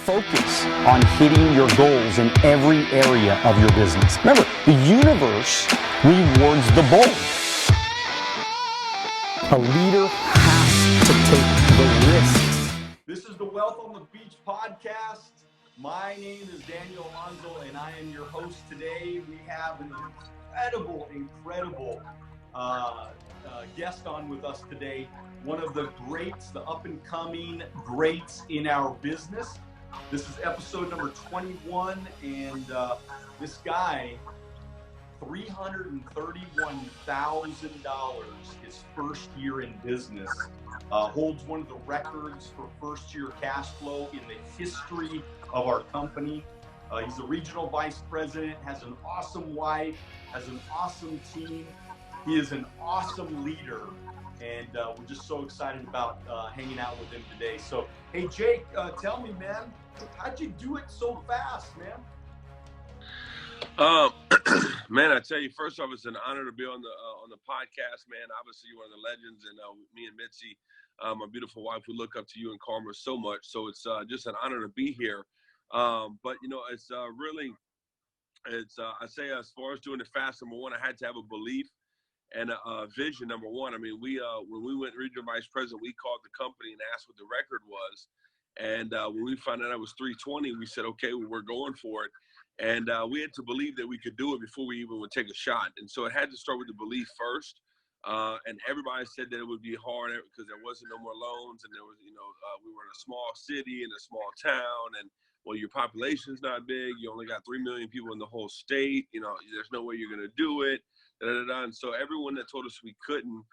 focus on hitting your goals in every area of your business. Remember, the universe rewards the bold. A leader has to take the risk. This is the Wealth on the Beach podcast. My name is Daniel Alonzo, and I am your host today. We have an incredible guest on with us today. One of the greats, the up-and-coming greats in our business. This is episode number 21, and this guy, $331,000 his first year in business, holds one of the records for first-year cash flow in the history of our company. He's a regional vice president, has an awesome wife, has an awesome team. He is an awesome leader, and we're just so excited about hanging out with him today. So, hey, Jake, tell me, man, how'd you do it so fast, man? Man, I tell you, first off, it's an honor to be on the podcast, man. Obviously, you're one of the legends, and me and Mitzi, my beautiful wife, we look up to you and Karma so much. So it's just an honor to be here. But you know, it's really, I say as far as doing it fast, number one, I had to have a belief and a vision. Number one, I mean, when we went regional vice president, we called the company and asked what the record was. And when we found out it was 320, we said, okay, well, we're going for it. And we had to believe that we could do it before we even would take a shot. And so it had to start with the belief first. And everybody said that it would be hard because there wasn't no more loans. And there was, we were in a small city, in a small town. And, well, your population's not big. You only got 3 million people in the whole state. There's no way you're going to do it. And so everyone that told us we couldn't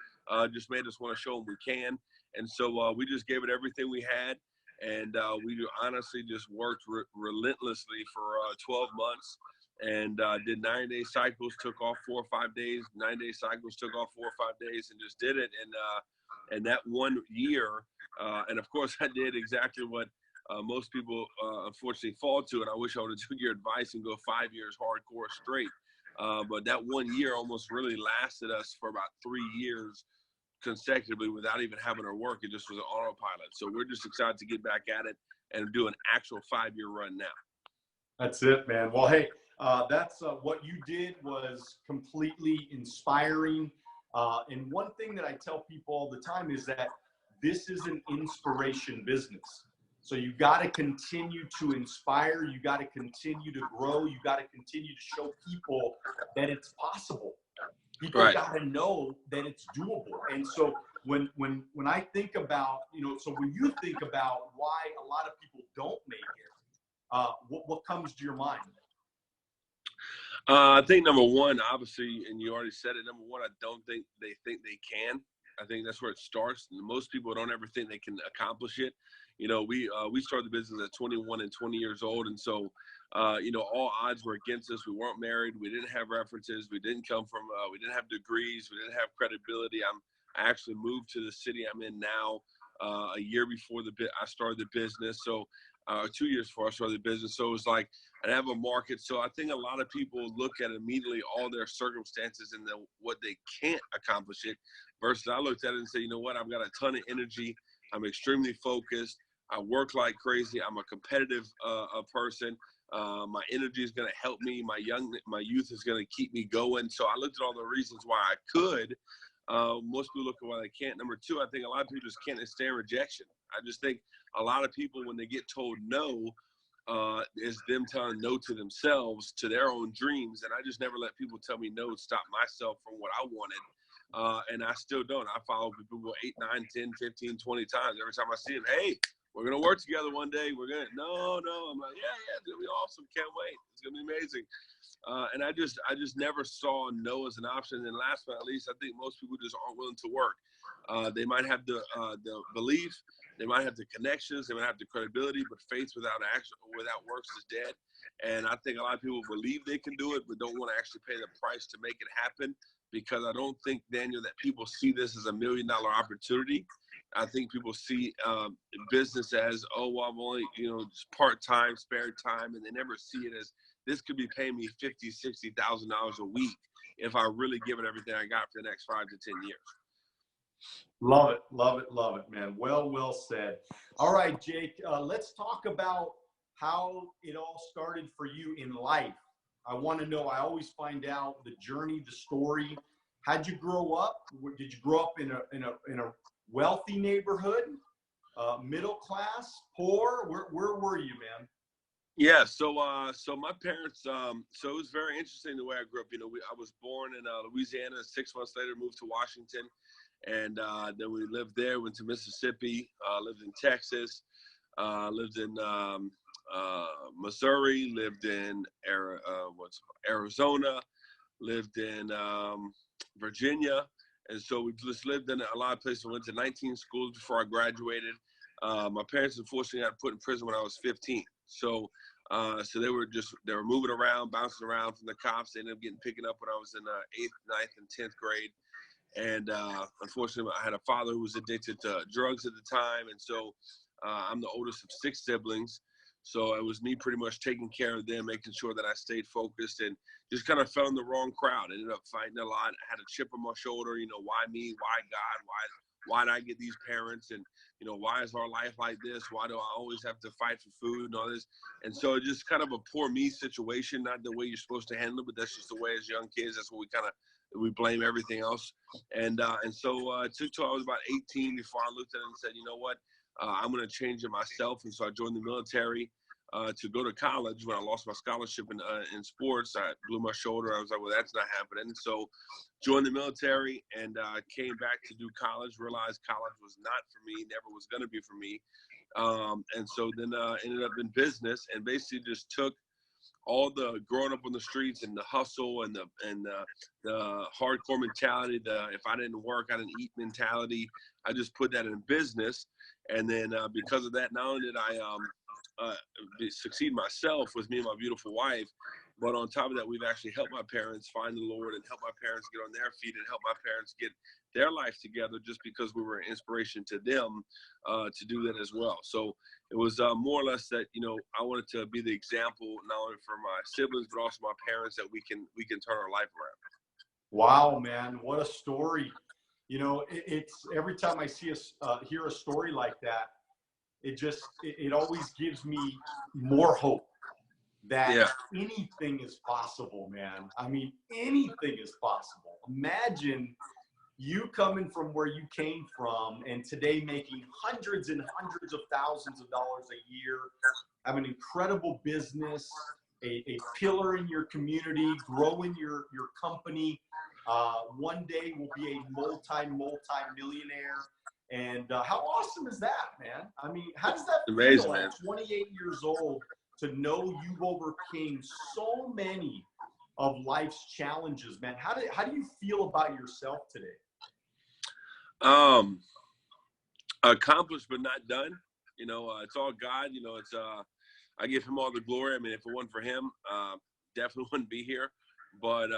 just made us want to show them we can. And so we just gave it everything we had. And we honestly just worked relentlessly for 12 months and did 9-day cycles, took off 4 or 5 days, 9-day cycles, took off 4 or 5 days, and just did it. And that 1 year, and of course I did exactly what most people unfortunately fall to. And I wish I would have took your advice and go 5 years hardcore straight. But that 1 year almost really lasted us for about 3 years consecutively without even having to work. It just was an autopilot. So we're just excited to get back at it and do an actual 5-year run now. That's it, man. Well, hey, that's what you did was completely inspiring. And one thing that I tell people all the time is that this is an inspiration business. So you got to continue to inspire. You got to continue to grow. You got to continue to show people that it's possible. People got to know that it's doable. And so when I think about, so when you think about why a lot of people don't make it, what comes to your mind? I think number one, obviously, and you already said it, number one, I don't think they can. I think that's where it starts. Most people don't ever think they can accomplish it. We started the business at 21 and 20 years old. And so, all odds were against us. We weren't married. We didn't have references. We didn't come from, we didn't have degrees. We didn't have credibility. I actually moved to the city I'm in now a year before I started the business. So 2 years before I started the business. So it was like, I have a market. So I think a lot of people look at immediately all their circumstances and what they can't accomplish it versus I looked at it and said, you know what, I've got a ton of energy. I'm extremely focused. I work like crazy. I'm a competitive person. My energy is going to help me. My youth is going to keep me going. So I looked at all the reasons why I could. Most people look at why they can't. Number two, I think a lot of people just can't stand rejection. I just think a lot of people, when they get told no, is them telling no to themselves, to their own dreams. And I just never let people tell me no to stop myself from what I wanted. And I still don't. I follow people 8, 9, 10, 15, 20 times. Every time I see them, hey, we're going to work together one day. No. I'm like, yeah, it's going to be awesome. Can't wait. It's going to be amazing. And I just never saw no as an option. And last but not least, I think most people just aren't willing to work. They might have the belief, they might have the connections, they might have the credibility, but faith without action, without works is dead. And I think a lot of people believe they can do it, but don't want to actually pay the price to make it happen. Because I don't think, Daniel, that people see this as $1 million opportunity. I think people see business as, oh, well, I'm only, just part-time, spare time, and they never see it as this could be paying me $50,000, $60,000 a week if I really give it everything I got for the next 5 to 10 years. Love it, man. Well said. All right, Jake, let's talk about how it all started for you in life. I want to know. I always find out the journey, the story. How'd you grow up? Did you grow up in a wealthy neighborhood, middle class, poor? Where were you, man? Yeah, so my parents, so it was very interesting the way I grew up. You know, I was born in Louisiana. 6 months later, moved to Washington, and then we lived there. Went to Mississippi, lived in Texas, lived in Missouri, lived in Arizona, lived in Virginia, and so we just lived in a lot of places. Went to 19 schools before I graduated. My parents unfortunately got put in prison when I was 15. So they were moving around, bouncing around from the cops. They ended up picked up when I was in 8th, 9th, and 10th grade. And unfortunately, I had a father who was addicted to drugs at the time. And so I'm the oldest of 6 siblings. So it was me pretty much taking care of them, making sure that I stayed focused, and just kind of fell in the wrong crowd. Ended up fighting a lot. I had a chip on my shoulder, you know, why me? Why God? Why did I get these parents? And, you know, why is our life like this? Why do I always have to fight for food and all this? And so just kind of a poor me situation, not the way you're supposed to handle it, but that's just the way as young kids, that's what we blame everything else. And so it took till I was about 18 before I looked at it and said, you know what, I'm going to change it myself. And so I joined the military to go to college. When I lost my scholarship in sports, I blew my shoulder. I was like, well, that's not happening. So joined the military and came back to do college, realized college was not for me, never was going to be for me. And so then ended up in business, and basically just took all the growing up on the streets and the hustle and the hardcore mentality, if I didn't work, I didn't eat mentality. I just put that in business. And then because of that, not only did I succeed myself with me and my beautiful wife, but on top of that, we've actually helped my parents find the Lord and help my parents get on their feet and help my parents get their life together, just because we were an inspiration to them to do that as well. So it was more or less that, you know, I wanted to be the example, not only for my siblings, but also my parents, that we can turn our life around. Wow, man, what a story. You know, it's every time I hear a story like that, it always gives me more hope that anything is possible, man. I mean, anything is possible. Imagine you coming from where you came from and today making hundreds and hundreds of thousands of dollars a year, have an incredible business, a pillar in your community, growing your company. One day will be a multi-millionaire. And how awesome is that, man? I mean, how does that Amazing, feel man. at 28 years old to know you've overcame so many of life's challenges, man? How do you feel about yourself today? Accomplished but not done. You know, it's all God. You know, it's I give him all the glory. I mean, if it wasn't for him, definitely wouldn't be here. But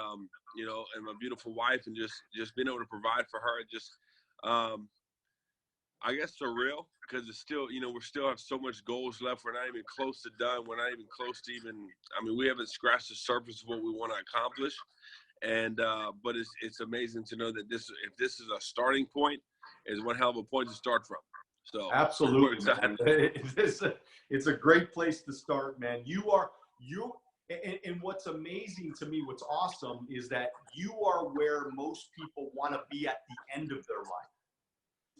you know, and my beautiful wife, and just being able to provide for her, just I guess surreal, because it's still, you know, we still have so much goals left. We're not even close to done. We're not even close to I mean, we haven't scratched the surface of what we want to accomplish. And but it's amazing to know that if this is a starting point, is one hell of a point to start from. So absolutely, man. It's a great place to start, man. And what's amazing to me, what's awesome, is that you are where most people want to be at the end of their life.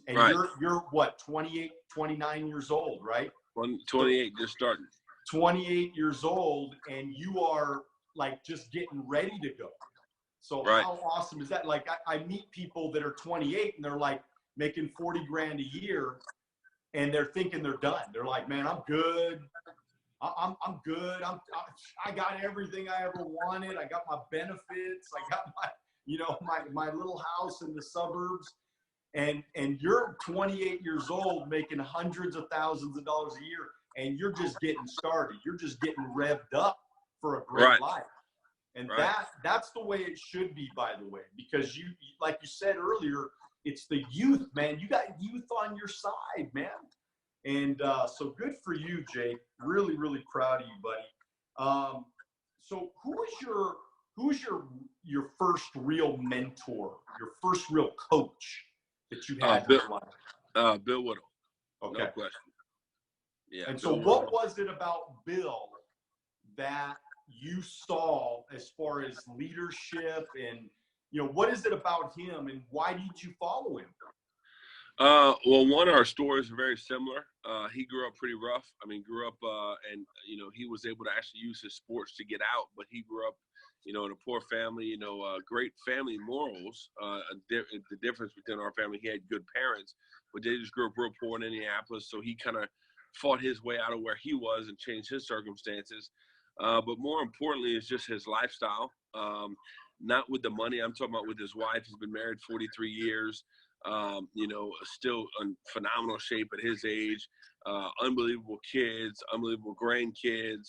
And right. you're what, 28, 29 years old, right? 28, just starting. 28 years old, and you are like just getting ready to go. So right. How awesome is that? Like I meet people that are 28 and they're like making 40 grand a year, and they're thinking they're done. They're like, man, I'm good. I'm good. I got everything I ever wanted. I got my benefits. I got my little house in the suburbs. And you're 28 years old making hundreds of thousands of dollars a year, and you're just getting started. You're just getting revved up for a great life. And that's the way it should be, by the way, because you, like you said earlier, it's the youth, man. You got youth on your side, man. And so good for you, Jake. Really, really proud of you, buddy. So who is your first real mentor, your first real coach that you had in your life? Bill Whittle. Okay. No question. Yeah. And so what was it about Bill that you saw as far as leadership, and, you know, what is it about him and why did you follow him? Well, one, our stories are very similar. He grew up pretty rough. I mean, grew up, and, you know, he was able to actually use his sports to get out, but he grew up, you know, in a poor family, you know, great family morals. The difference between our family, he had good parents, but they just grew up real poor in Indianapolis. So he kind of fought his way out of where he was and changed his circumstances. But more importantly, is just his lifestyle. Not with the money. I'm talking about with his wife. He's been married 43 years. You know, still in phenomenal shape at his age. Unbelievable kids, unbelievable grandkids,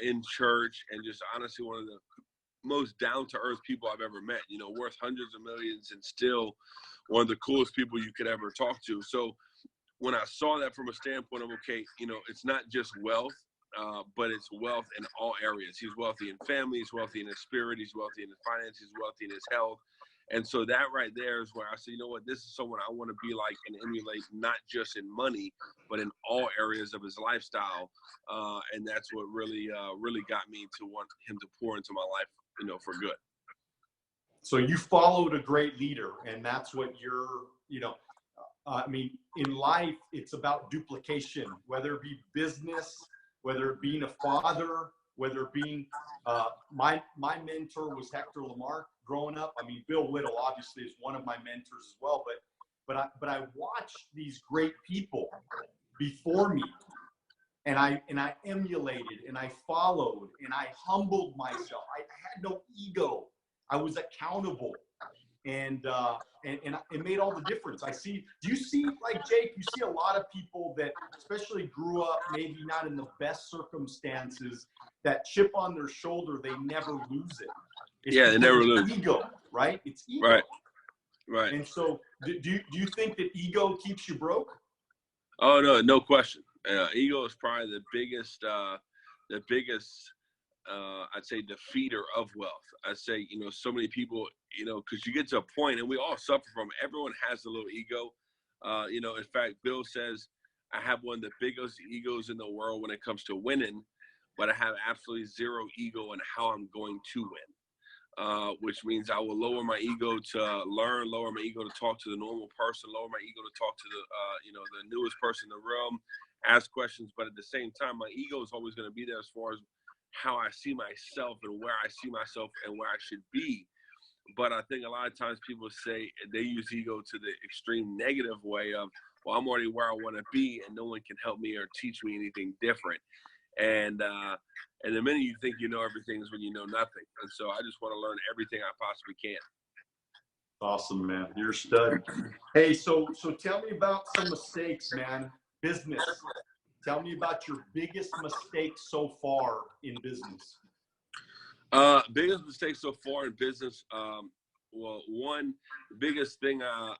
in church, and just honestly one of the most down-to-earth people I've ever met. You know, worth hundreds of millions and still one of the coolest people you could ever talk to. So when I saw that from a standpoint of, okay, you know, it's not just wealth, but it's wealth in all areas. He's wealthy in family, he's wealthy in his spirit, he's wealthy in his finances, he's wealthy in his health. And so that right there is where I say, you know what, this is someone I want to be like and emulate, not just in money, but in all areas of his lifestyle. And that's what really got me to want him to pour into my life, you know, for good. So you followed a great leader, and that's what you're, you know, I mean, in life, it's about duplication, whether it be business, whether it being a father, whether it being, my mentor was Hector Lamarck growing up. I mean, Bill Whittle obviously is one of my mentors as well, but I watched these great people before me, and I emulated, and I followed, and I humbled myself. I had no ego. I was accountable, and it made all the difference. Do you see, like, Jake, you see a lot of people that especially grew up maybe not in the best circumstances, that chip on their shoulder, they never lose it. It's Yeah, they never lose. Ego, right? It's ego. Right. Right. And so do you think that ego keeps you broke? Oh, no question. Ego is probably the biggest, I'd say, defeater of wealth. I'd say, you know, so many people, you know, because you get to a point, and we all suffer from it. Everyone has a little ego. You know, in fact, Bill says, I have one of the biggest egos in the world when it comes to winning, but I have absolutely zero ego in how I'm going to win. Which means I will lower my ego to learn, lower my ego to talk to the normal person, lower my ego to talk to the, you know, the newest person in the room, ask questions. But at the same time, my ego is always going to be there as far as how I see myself and where I see myself and where I should be. But I think a lot of times people say they use ego to the extreme negative way of, well, I'm already where I want to be and no one can help me or teach me anything different. And the minute you think you know everything is when you know nothing. And so I just want to learn everything I possibly can. Awesome, man. You're a stud. Hey, so tell me about some mistakes, man. Business. Tell me about your biggest mistake so far in business. Biggest mistake so far in business. Well, one, the biggest thing I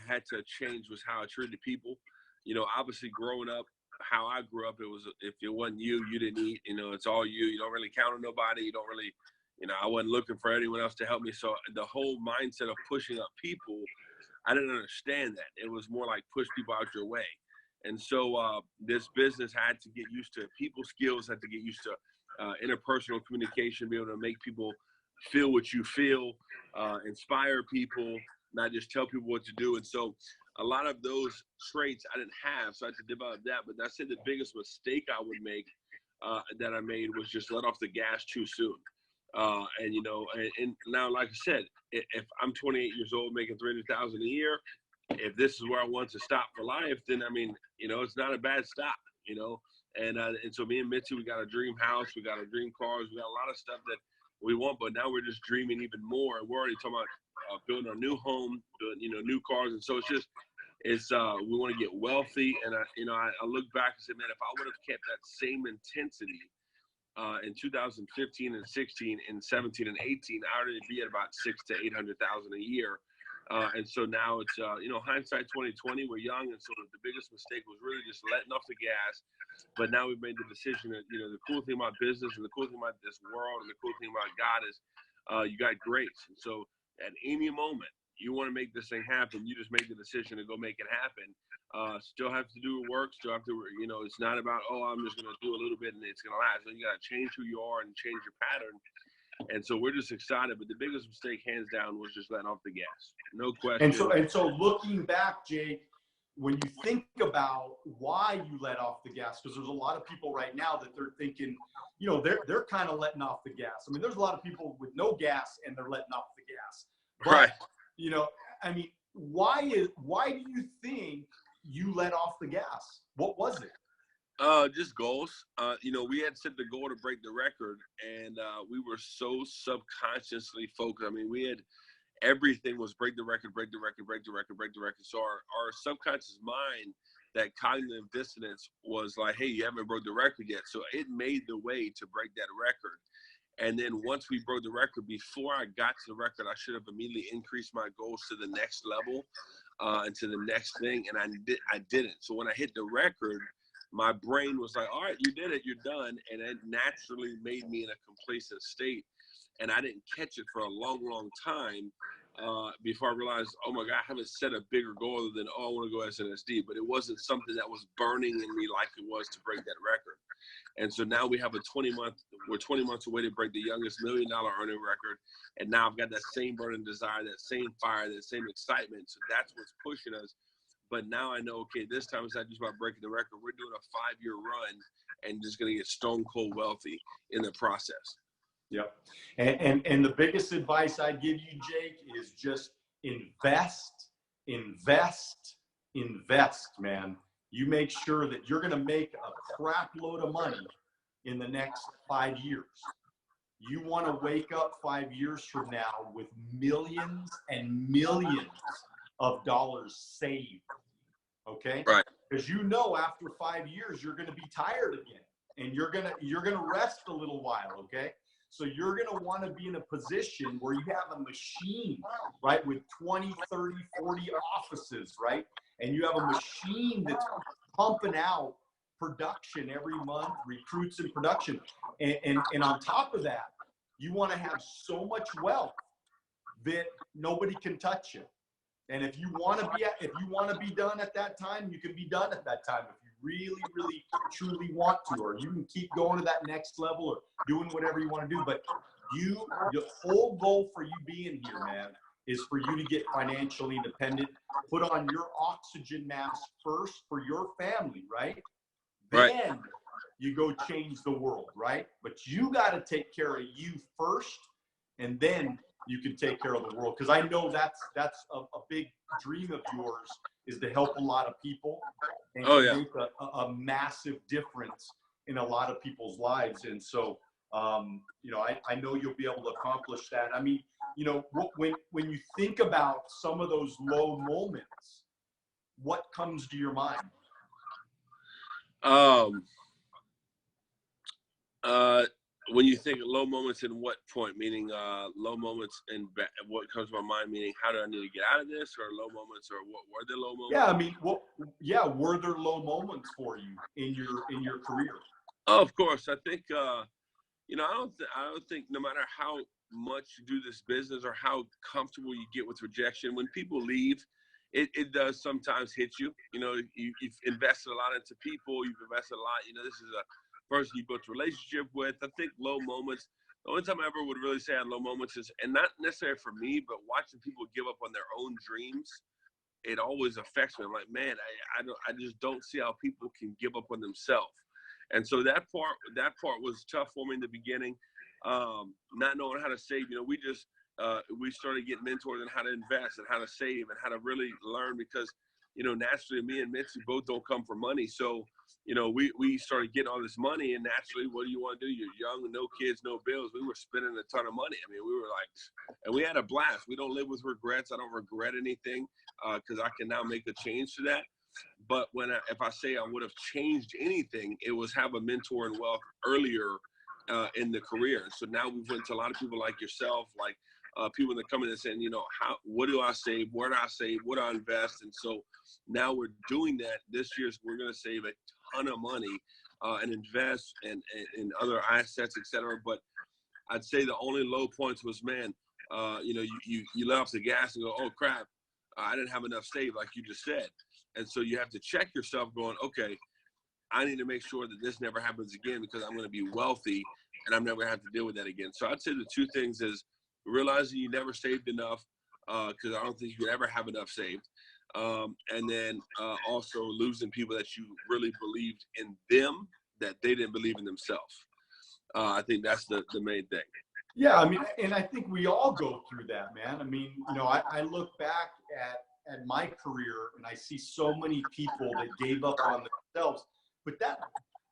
had to change was how I treated people. You know, obviously growing up, how I grew up, it was, if it wasn't you, you didn't eat. You know, it's all you. You don't really count on nobody. You don't really, you know, I wasn't looking for anyone else to help me. So the whole mindset of pushing up people, I didn't understand that. It was more like push people out your way. And so this business had to get used to people skills, had to get used to interpersonal communication, be able to make people feel what you feel, inspire people, not just tell people what to do. And so a lot of those traits I didn't have, so I had to develop that. But that's the biggest mistake I would make that I made was just let off the gas too soon. And, you know, and now, like I said, if I'm 28 years old making $300,000 a year, if this is where I want to stop for life, then, I mean, you know, it's not a bad stop, you know. And so me and Mitzi, we got a dream house, we got a dream cars, we got a lot of stuff that we want, but now we're just dreaming even more. We're already talking about building a new home, building, you know, new cars. And so we want to get wealthy. And I look back and say, man, if I would have kept that same intensity in 2015 and 16 and 17 and 18, I already be at about $600,000 to $800,000 a year. And so now it's, you know, hindsight 2020, we're young. And so the biggest mistake was really just letting off the gas. But now we've made the decision that, you know, the cool thing about business and the cool thing about this world and the cool thing about God is you got grace. And so at any moment, you want to make this thing happen, you just make the decision to go make it happen. Still have to do work, still have to, it's not about, I'm just going to do a little bit and it's going to last. So you got to change who you are and change your pattern. And so we're just excited. But the biggest mistake, hands down, was just letting off the gas. No question. And so looking back, Jake, when you think about why you let off the gas, because there's a lot of people right now that they're thinking, they're kind of letting off the gas. I mean, there's a lot of people with no gas and they're letting off the gas. But, Right. why do you think you let off the gas? What was it? Just goals. We had set the goal to break the record, and we were so subconsciously focused. I mean, we had everything was break the record, break the record, break the record, break the record. So our subconscious mind, that cognitive dissonance was like, hey, you haven't broke the record yet. So it made the way to break that record. And then once we broke the record, before I got to the record, I should have immediately increased my goals to the next level and to the next thing. And I didn't. So when I hit the record, my brain was like, all right, you did it, you're done. And it naturally made me in a complacent state. And I didn't catch it for a long, long time before I realized, oh my God, I haven't set a bigger goal other than, I want to go SNSD. But it wasn't something that was burning in me like it was to break that record. And so now we have we're 20 months away to break the youngest $1 million earning record. And now I've got that same burning desire, that same fire, that same excitement. So that's what's pushing us. But now I know, okay, this time it's not just about breaking the record. We're doing a 5-year run and just going to get stone cold wealthy in the process. Yep. And the biggest advice I give you, Jake, is just invest, man. You make sure that you're going to make a crap load of money in the next 5 years. You want to wake up 5 years from now with millions and millions of dollars saved. Okay? Right. Because after 5 years, you're going to be tired again, and you're going to rest a little while. Okay? So you're going to want to be in a position where you have a machine, right, with 20, 30, 40 offices, right? And you have a machine that's pumping out production every month, recruits in production. And on top of that, you want to have so much wealth that nobody can touch you. And if you want to be done at that time, you can be done at that time. If you really, really, truly want to, or you can keep going to that next level or doing whatever you want to do. But the whole goal for you being here, man, is for you to get financially independent, put on your oxygen mask first for your family, right? Then you go change the world, right? But you got to take care of you first, and then you can take care of the world. Because I know that's a big dream of yours, is to help a lot of people and make a massive difference in a lot of people's lives. And so, I know you'll be able to accomplish that. I mean, when you think about some of those low moments, what comes to your mind? When you think of low moments, in what point? Meaning low moments and what comes to my mind, meaning how do I need to get out of this, or low moments, or what were there low moments? Yeah, I mean, were there low moments for you in your career? Oh, of course. I think I don't think no matter how much you do this business or how comfortable you get with rejection, when people leave, it does sometimes hit you. You've invested a lot into people. You've invested a lot. This is a person you built a relationship with. I think low moments, the only time I ever would really say I had low moments is, and not necessarily for me, but watching people give up on their own dreams, it always affects me. I'm like, man, I just don't see how people can give up on themselves. And so that part was tough for me in the beginning, not knowing how to save. We started getting mentors on how to invest and how to save and how to really learn, because naturally me and Mitzi both don't come from money. So we started getting all this money, and naturally, what do you want to do? You're young, no kids, no bills. We were spending a ton of money. I mean, we were like, and we had a blast. We don't live with regrets. I don't regret anything because I can now make a change to that. But if I say I would have changed anything, it was have a mentor in wealth earlier in the career. And so now we've went to a lot of people like yourself, like people that come in and saying, what do I save? Where do I save? What do I invest? And so now we're doing that. This year, we're going to save a ton of money and invest in other assets, et cetera. But I'd say the only low points was, man, you let off the gas and go, oh crap, I didn't have enough saved, like you just said. And so you have to check yourself going, okay, I need to make sure that this never happens again, because I'm going to be wealthy and I'm never going to have to deal with that again. So I'd say the two things is realizing you never saved enough, because I don't think you could ever have enough saved. And then also losing people that you really believed in them, that they didn't believe in themselves. I think that's the main thing. Yeah, I mean, and I think we all go through that, man. I mean, I look back at my career and I see so many people that gave up on themselves. But that,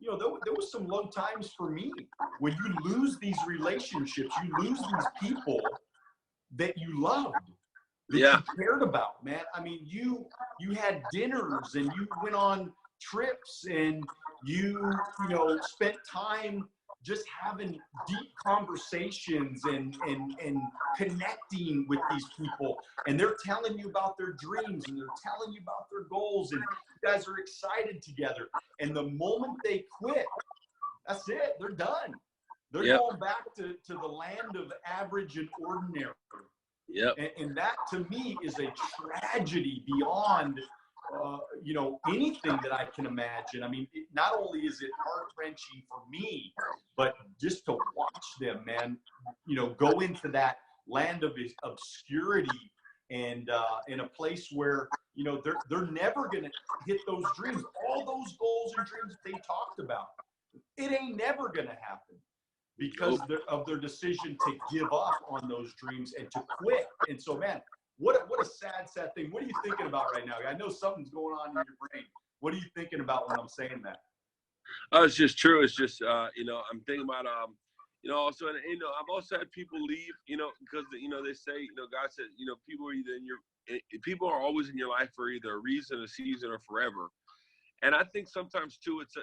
there was some low times for me. When you lose these relationships, you lose these people that you loved, that you cared about, man. I mean, you had dinners and you went on trips and you spent time just having deep conversations and connecting with these people, and they're telling you about their dreams and they're telling you about their goals, and you guys are excited together. And the moment they quit, that's it. They're done. They're going back to the land of average and ordinary. Yep. And that to me is a tragedy beyond anything that I can imagine. I mean, not only is it heart-wrenching for me, but just to watch them, man, go into that land of obscurity and in a place where, they're never going to hit those dreams. All those goals and dreams that they talked about, it ain't never going to happen because of their decision to give up on those dreams and to quit. And so, man, what a sad thing. What are you thinking about right now? I know something's going on in your brain. What are you thinking about when I'm saying that? It's just true. It's just, I'm thinking about, also, and, I've also had people leave, because, they say, God said, people are people are always in your life for either a reason, a season, or forever. And I think sometimes too, it's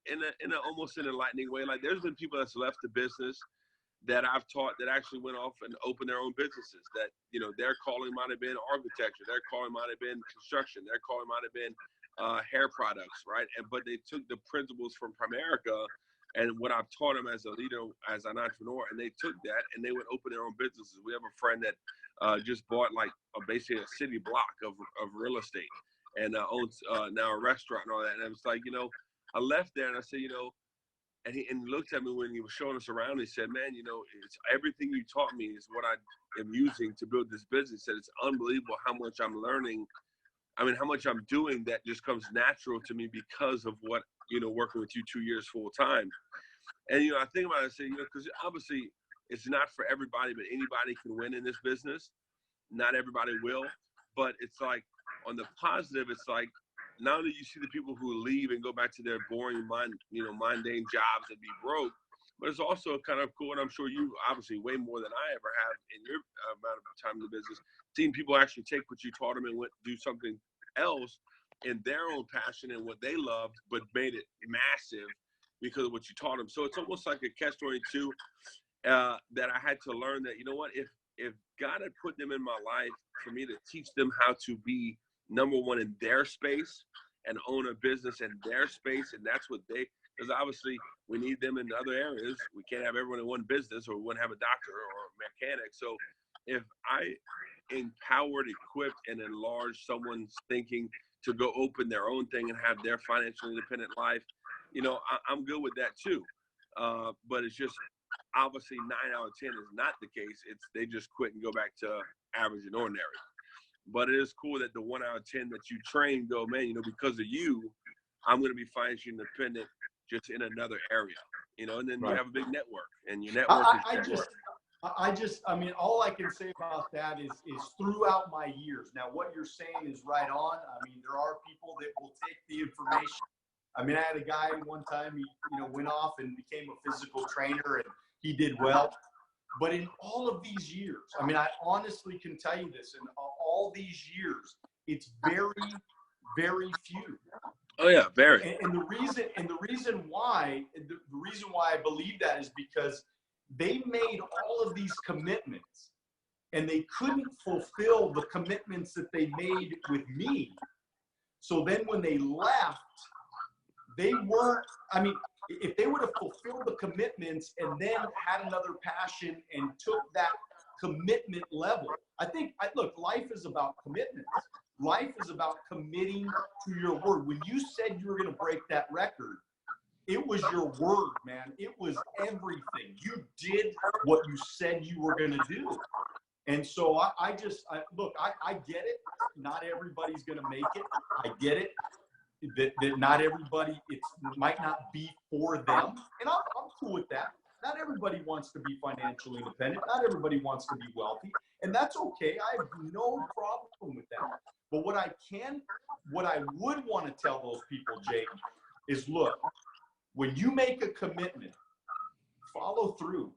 in a almost an enlightening way. Like there's been people that's left the business that I've taught that actually went off and opened their own businesses, that, their calling might have been architecture, their calling might have been construction, their calling might have been hair products, right? But they took the principles from Primerica and what I've taught them as a leader, as an entrepreneur, and they took that and they would open their own businesses. We have a friend that just bought basically a city block of real estate and owns now a restaurant and all that. And I was like, I left there and I said, and he looked at me when he was showing us around. He said, man, it's everything you taught me is what I am using to build this business. He said, it's unbelievable how much I'm learning. I mean, how much I'm doing that just comes natural to me because of what, working with you 2 years full time. And, I think about it, I say, because obviously it's not for everybody, but anybody can win in this business. Not everybody will, but it's like on the positive, it's like, now that you see the people who leave and go back to their boring, mundane jobs and be broke, but it's also kind of cool, and I'm sure you obviously way more than I ever have in your amount of time in the business, seeing people actually take what you taught them and do something else in their own passion and what they loved, but made it massive because of what you taught them. So it's almost like a catch-22 that I had to learn that, if God had put them in my life for me to teach them how to be number one in their space and own a business in their space, and that's what because obviously we need them in other areas. We can't have everyone in one business, or we wouldn't have a doctor or a mechanic. So if I empowered, equipped, and enlarged someone's thinking to go open their own thing and have their financially independent life, I'm good with that too. But it's just obviously 9 out of 10 is not the case. It's they just quit and go back to average and ordinary. But it is cool that the 1 out of 10 that you train go, man, because of you, I'm going to be financially independent just in another area, and then you have a big network, and your network I mean, all I can say about that is throughout my years. Now, what you're saying is right on. I mean, there are people that will take the information. I mean, I had a guy one time, he, went off and became a physical trainer, and he did well. But in all of these years, I mean, I honestly can tell you this, in all these years, it's very, very few. Oh yeah, very. And the reason why I believe that is because they made all of these commitments and they couldn't fulfill the commitments that they made with me. So then when they left, they weren't, I mean, if they would have fulfilled the commitments and then had another passion and took that commitment level. Look, life is about commitments. Life is about committing to your word. When you said you were going to break that record, it was your word, man. It was everything. You did what you said you were going to do. And so I get it. Not everybody's going to make it. I get it. That not everybody, it might not be for them. And I'm cool with that. Not everybody wants to be financially independent. Not everybody wants to be wealthy. And that's okay. I have no problem with that. But what I would want to tell those people, Jake, is look, when you make a commitment, follow through.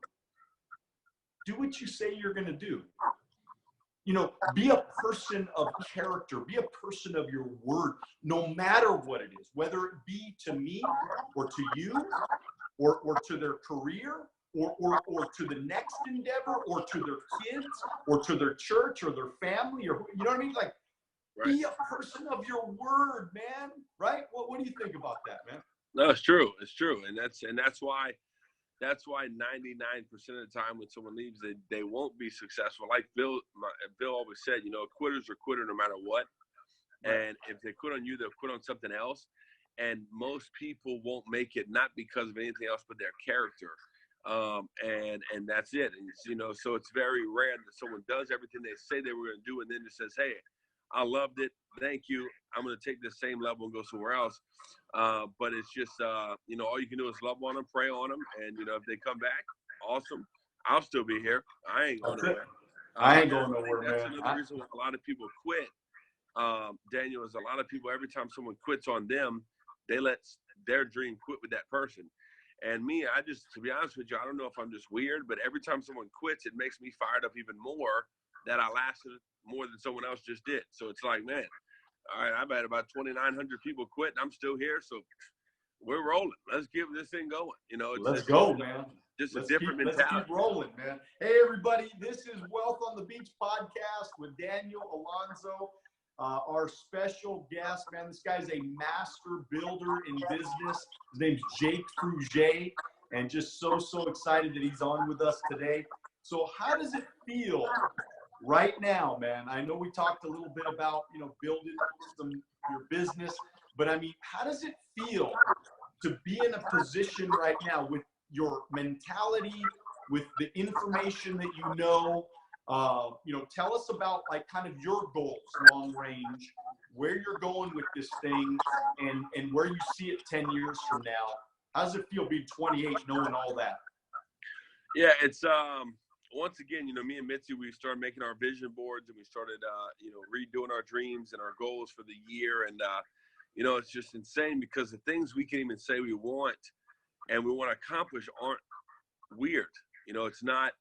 Do what you say you're going to do. Be a person of character, be a person of your word, no matter what it is, whether it be to me or to you or to their career or to the next endeavor or to their kids or to their church or their family, or you know what I mean? Like, right. Be a person of your word, man. Right? What do you think about that, man? No, it's true. It's true. And that's why 99% of the time when someone leaves, they won't be successful. Like Bill always said, quitters are quitter no matter what. And if they quit on you, they'll quit on something else. And most people won't make it, not because of anything else, but their character. And that's it. And, so it's very rare that someone does everything they say they were going to do and then just says, hey, I loved it. Thank you. I'm going to take this same level and go somewhere else. But it's just, all you can do is love on them, pray on them. And, if they come back, awesome. I'll still be here. I ain't going nowhere. I ain't going nowhere, man. That's another reason why a lot of people quit. Daniel, is a lot of people, every time someone quits on them, they let their dream quit with that person. And me, to be honest with you, I don't know if I'm just weird, but every time someone quits, it makes me fired up even more that I lasted more than someone else just did. So it's like, man, all right, I've had about 2,900 people quit, and I'm still here. So we're rolling. Let's get this thing going. Let's go, man. Just a different mentality. Let's keep rolling, man. Hey, everybody, this is Wealth on the Beach podcast with Daniel Alonzo. Our special guest, man, this guy's a master builder in business. His name's Jake Fruge, and just so excited that he's on with us today. So how does it feel right now, man? I know we talked a little bit about, building your business, but I mean, how does it feel to be in a position right now with your mentality, with the information that tell us about like kind of your goals, long range, where you're going with this thing and where you see it 10 years from now. How does it feel being 28, knowing all that? Yeah, it's, once again, me and Mitzi, we started making our vision boards and we started, redoing our dreams and our goals for the year. And, it's just insane because the things we can even say we want and we want to accomplish aren't weird. It's not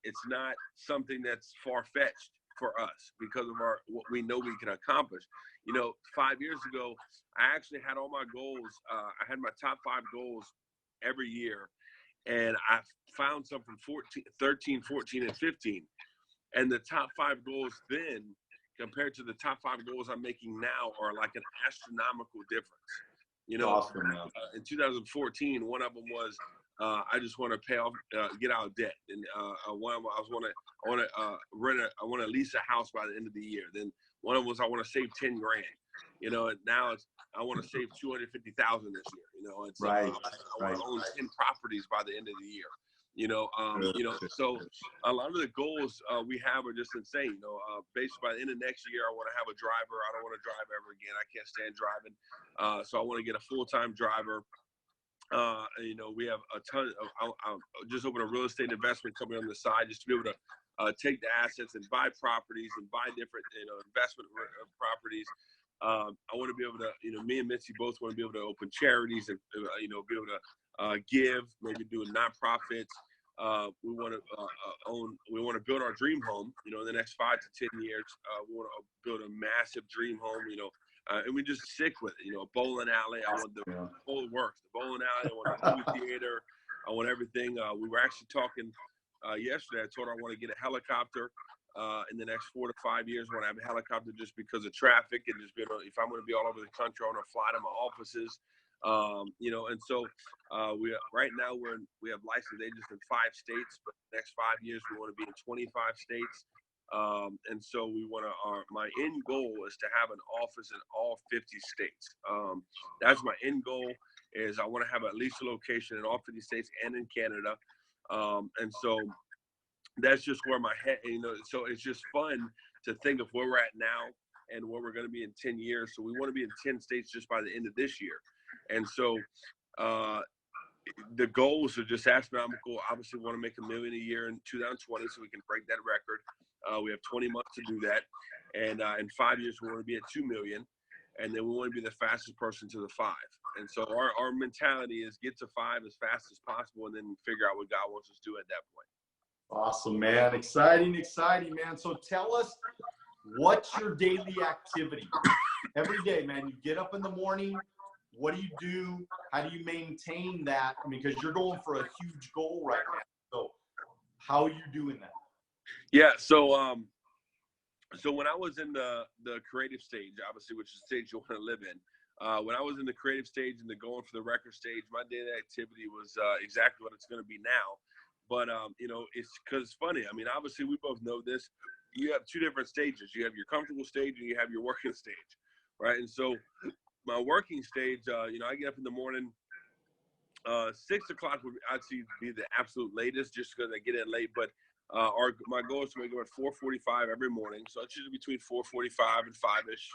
something that's far-fetched for us because of what we know we can accomplish. 5 years ago, I actually had all my goals. I had my top 5 goals every year. And I found some from 13, 14, and 15. And the top 5 goals then, compared to the top 5 goals I'm making now, are like an astronomical difference. Awesome, in 2014, one of them was I just want to pay off, get out of debt, and I want to lease a house by the end of the year. Then one of them was I want to save 10 grand. And now I want to save 250,000 this year. It's right. I want to own 10 properties by the end of the year. So a lot of the goals we have are just insane. Basically by the end of next year, I want to have a driver. I don't want to drive ever again. I can't stand driving. So I want to get a full-time driver. We have a ton of, I'll just open a real estate investment company on the side just to be able to take the assets and buy properties and buy different, investment properties. I want to be able to, me and Mitzi both want to be able to open charities and, be able to give, maybe do nonprofits. We want to build our dream home, in the next 5 to 10 years. We want to build a massive dream home, and we just stick with it, a bowling alley. I want the whole works, the bowling alley. I want a movie theater. I want everything. We were actually talking yesterday. I told her I want to get a helicopter. In the next 4 to 5 years, I want to have a helicopter just because of traffic and just if I'm going to be all over the country, I want to fly to my offices. And so right now we have licensed agents in 5 states, but the next 5 years we want to be in 25 states. And so my end goal is to have an office in all 50 states. That's my end goal, is I want to have at least a location in all 50 states and in Canada. And so that's just where my head, so it's just fun to think of where we're at now and where we're going to be in 10 years. So we want to be in 10 states just by the end of this year. And so the goals are just astronomical. Obviously, we want to make $1 million a year in 2020 so we can break that record. We have 20 months to do that. And in 5 years, we want to be at 2 million. And then we want to be the fastest person to the 5. And so our mentality is get to 5 as fast as possible and then figure out what God wants us to do at that point. Awesome, man. Exciting, man. So tell us, what's your daily activity? Every day, man, you get up in the morning. What do you do? How do you maintain that? I mean, because you're going for a huge goal right now. So how are you doing that? Yeah. So when I was in the creative stage, obviously, which is the stage you want to live in, when I was in the creative stage and the going for the record stage, my daily activity was exactly what it's going to be now. But, it's because it's funny. I mean, obviously, we both know this. You have 2 different stages. You have your comfortable stage and you have your working stage, right? And so my working stage, I get up in the morning. 6 o'clock would actually be the absolute latest just because I get in late. But my goal is to wake up at 4:45 every morning. So it's usually between 4:45 and 5-ish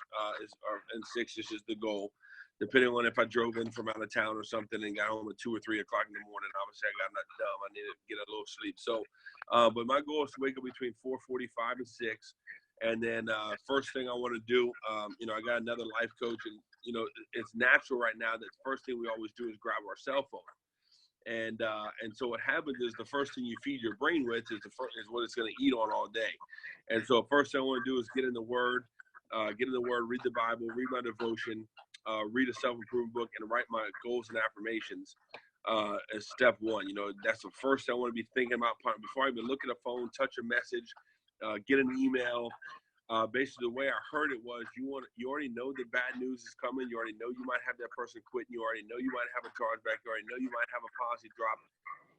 and 6-ish is the goal, depending on if I drove in from out of town or something and got home at 2 or 3 o'clock in the morning. Obviously, I got nothing dumb. I needed to get a little sleep. So, but my goal is to wake up between 4:45 and 6. And then first thing I want to do, I got another life coach, and it's natural right now that the first thing we always do is grab our cell phone. And so what happens is the first thing you feed your brain with is what it's going to eat on all day. And so first thing I want to do is get in the Word, read the Bible, read my devotion, read a self-improvement book, and write my goals and affirmations as step 1. That's the first thing I want to be thinking about before I even look at a phone, touch a message, get an email. Basically, the way I heard it was you already know the bad news is coming. You already know you might have that person quitting. You already know you might have a chargeback. You already know you might have a policy drop.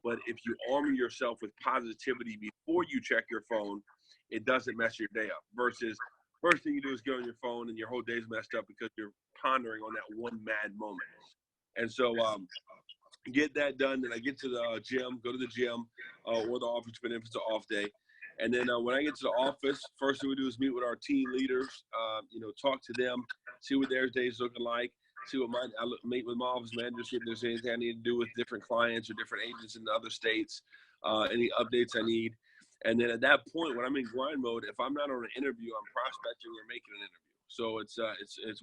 But if you armor yourself with positivity before you check your phone, it doesn't mess your day up. Versus first thing you do is get on your phone and your whole day's messed up because you're pondering on that one mad moment. And so get that done. Then I get to the gym, go to the gym or the office, but if it's an off day. And then when I get to the office, first thing we do is meet with our team leaders, talk to them, see what their day's looking like, meet with my office manager, see if there's anything I need to do with different clients or different agents in other states, any updates I need. And then at that point, when I'm in grind mode, if I'm not on an interview, I'm prospecting or making an interview. So it's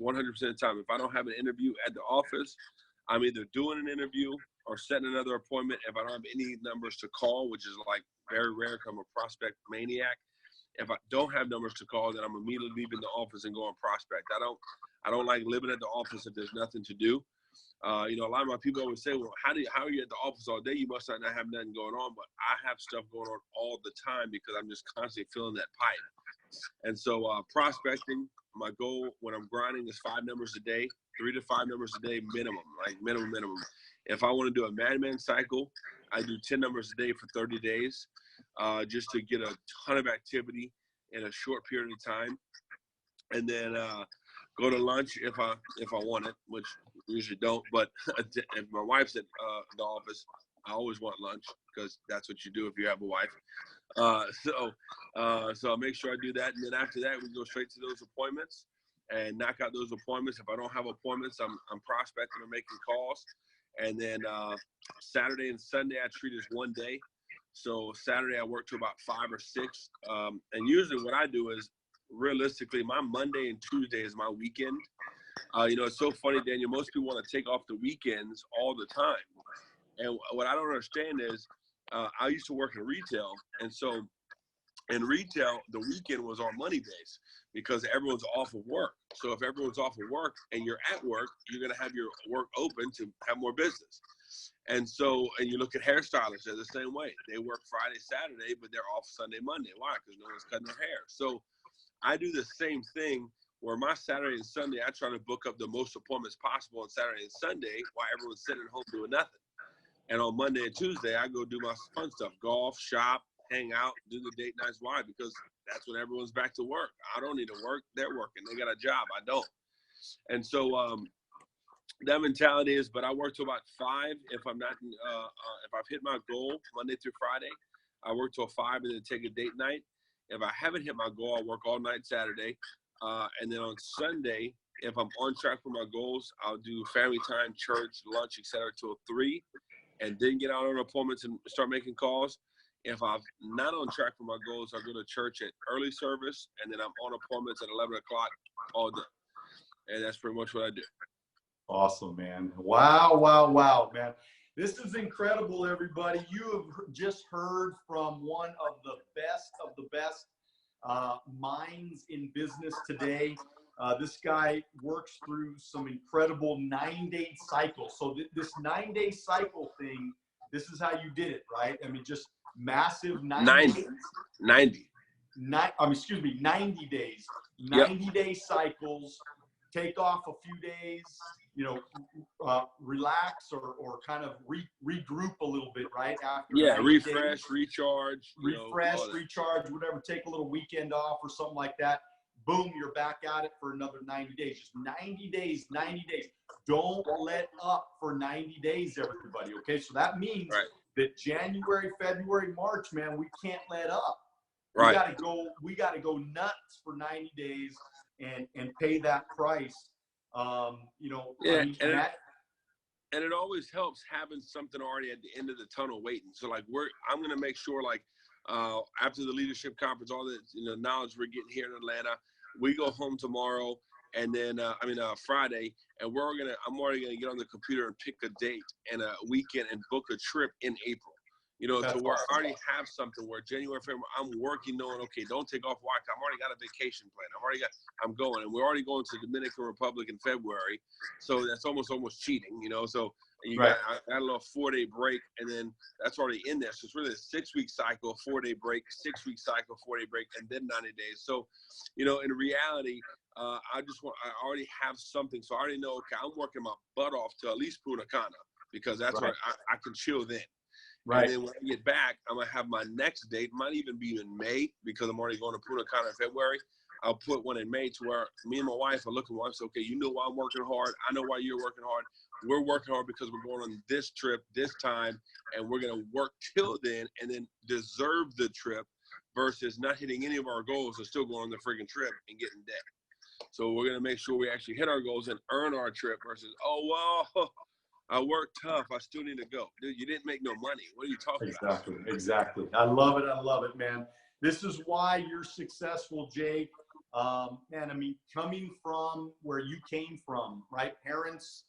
100% of the time. If I don't have an interview at the office, I'm either doing an interview or setting another appointment. If I don't have any numbers to call, which is like very rare because I'm a prospect maniac. If I don't have numbers to call, then I'm immediately leaving the office and going prospect. I don't like living at the office if there's nothing to do. A lot of my people always say, well, how are you at the office all day? You must not have nothing going on. But I have stuff going on all the time because I'm just constantly filling that pipe. And so prospecting, my goal when I'm grinding is 5 numbers a day, 3 to 5 numbers a day minimum, like minimum. If I want to do a madman cycle, I do 10 numbers a day for 30 days just to get a ton of activity in a short period of time. And then go to lunch if I want it, which I usually don't. But if my wife's at the office, I always want lunch because that's what you do if you have a wife. So I'll make sure I do that. And then after that, we go straight to those appointments and knock out those appointments. If I don't have appointments, I'm prospecting or making calls. And then Saturday and Sunday, I treat as one day. So Saturday, I work to about 5 or 6. And usually what I do is, realistically, my Monday and Tuesday is my weekend. It's so funny, Daniel. Most people want to take off the weekends all the time. And what I don't understand is I used to work in retail. And so in retail, the weekend was our money days because everyone's off of work. So if everyone's off of work and you're at work, you're going to have your work open to have more business. And you look at hairstylists, they're the same way. They work Friday, Saturday, but they're off Sunday, Monday. Why? Because no one's cutting their hair. So I do the same thing Where my Saturday and Sunday, I try to book up the most appointments possible on Saturday and Sunday while everyone's sitting at home doing nothing. And on Monday and Tuesday, I go do my fun stuff, golf, shop, hang out, do the date nights. Why? Because that's when everyone's back to work. I don't need to work. They're working. They got a job. I don't. And so that mentality is, but I work till about 5. If I'm not, if I've hit my goal Monday through Friday, I work till 5 and then take a date night. If I haven't hit my goal, I work all night Saturday. And then on Sunday, if I'm on track for my goals, I'll do family time, church, lunch, etc. till 3, and then get out on appointments and start making calls. If I'm not on track for my goals, I'll go to church at early service, and then I'm on appointments at 11 o'clock all day. And that's pretty much what I do. Awesome, man. Wow, man. This is incredible, everybody. You have just heard from one of the best minds in business today. This guy works through some incredible 9-day cycles. So this 9-day cycle thing, this is how you did it, right? I mean, just massive 90 days. 90 days. 90-day cycles. Take off a few days, relax or kind of regroup a little bit, right? After refresh, recharge. Recharge, whatever. Take a little weekend off or something like that. Boom, you're back at it for another 90 days. Just 90 days. Don't let up for 90 days, everybody, okay? So that means that January, February, March, man, we can't let up. We gotta go nuts for 90 days and pay that price. And it always helps having something already at the end of the tunnel waiting. So like I'm gonna make sure after the leadership conference, all the knowledge we're getting here in Atlanta, we go home tomorrow, and then Friday, and I'm already gonna get on the computer and pick a date and a weekend and book a trip in April. To where I already have something where January, February, I'm working knowing, okay, don't take off work. I've already got a vacation plan. I'm going, and we're already going to the Dominican Republic in February. So that's almost cheating, So you got a little 4-day break, and then that's already in there. So it's really a 6-week cycle, 4-day break, 6-week cycle, 4-day break, and then 90 days. So, in reality, I already have something. So I already know, okay, I'm working my butt off to at least Punta Cana, because that's where I can chill then. Right. And then when I get back, I'm going to have my next date. Might even be in May, because I'm already going to Punta Cana in February. I'll put one in May to where me and my wife are looking. Wife says, okay, you know why I'm working hard. I know why you're working hard. We're working hard because we're going on this trip this time, and we're going to work till then and then deserve the trip versus not hitting any of our goals and still going on the freaking trip and getting debt. So we're going to make sure we actually hit our goals and earn our trip versus, I worked tough. I still need to go. Dude, you didn't make no money. What are you talking about? Exactly. I love it, man. This is why you're successful, Jake. Man, I mean, coming from where you came from, right? Parents,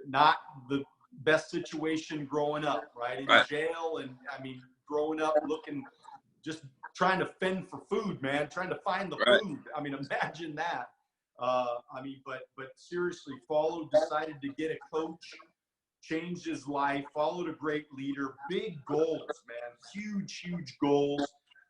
not the best situation growing up, right? In jail, and I mean, growing up just trying to fend for food, man, trying to find the food. I mean, imagine that. But seriously, decided to get a coach, changed his life, followed a great leader, big goals, man, huge goals,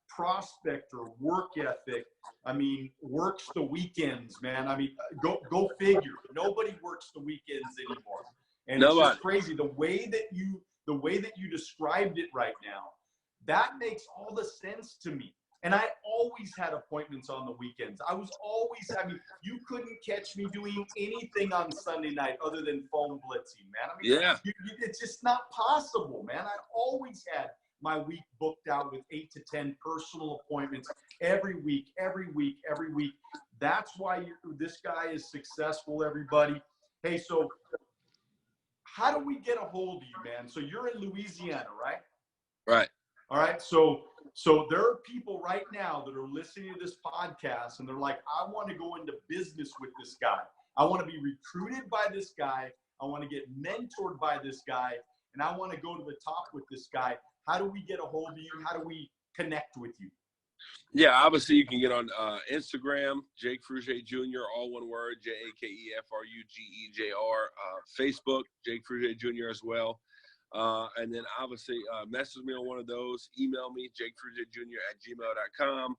prospector, work ethic. I mean, works the weekends, man. I mean, go figure. Nobody works the weekends anymore. And it's just crazy. The way that you described it right now, that makes all the sense to me. And I always had appointments on the weekends. You couldn't catch me doing anything on Sunday night other than phone blitzing, man. I mean, it's just not possible, man. I always had my week booked out with 8 to 10 personal appointments every week. That's why this guy is successful, everybody. Hey, so how do we get a hold of you, man? So you're in Louisiana, right? Right. All right. So there are people right now that are listening to this podcast, and they're like, I want to go into business with this guy. I want to be recruited by this guy. I want to get mentored by this guy, and I want to go to the top with this guy. How do we get a hold of you? How do we connect with you? Yeah, obviously you can get on Instagram, Jake Fruge Jr., all one word, JakeFrugejr. Facebook, Jake Fruge Jr. as well. And then obviously message me on one of those. Email me, jakefrugejr@gmail.com.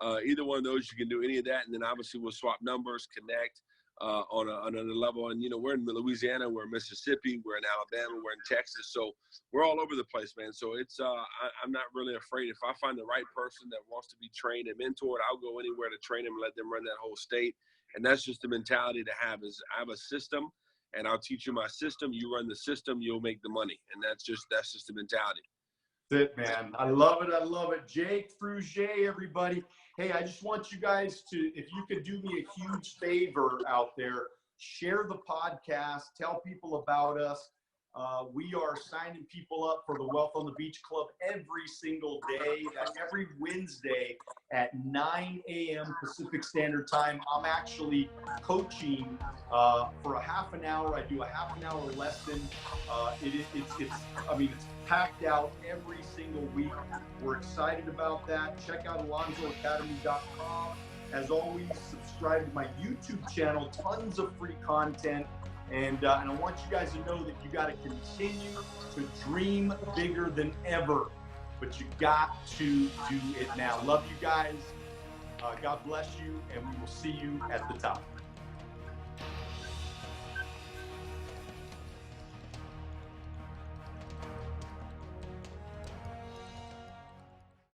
Either one of those, you can do any of that. And then obviously we'll swap numbers, connect on another level. And, we're in Louisiana, we're in Mississippi, we're in Alabama, we're in Texas. So we're all over the place, man. So it's, I'm not really afraid. If I find the right person that wants to be trained and mentored, I'll go anywhere to train them and let them run that whole state. And that's just the mentality to have is I have a system and I'll teach you my system. You run the system, you'll make the money. And that's just the mentality. That's it, man. I love it. I love it. Jake Fruge, everybody. Hey, I just want you guys to, if you could do me a huge favor out there, share the podcast, tell people about us. We are signing people up for the Wealth on the Beach Club every single day. That's every Wednesday at 9 a.m. Pacific Standard Time. I'm actually coaching for a half an hour. I do a half an hour lesson. It's packed out every single week. We're excited about that. Check out alonzoacademy.com. As always, subscribe to my YouTube channel. Tons of free content. And I want you guys to know that you got to continue to dream bigger than ever, but you got to do it now. Love you guys. God bless you, and we will see you at the top.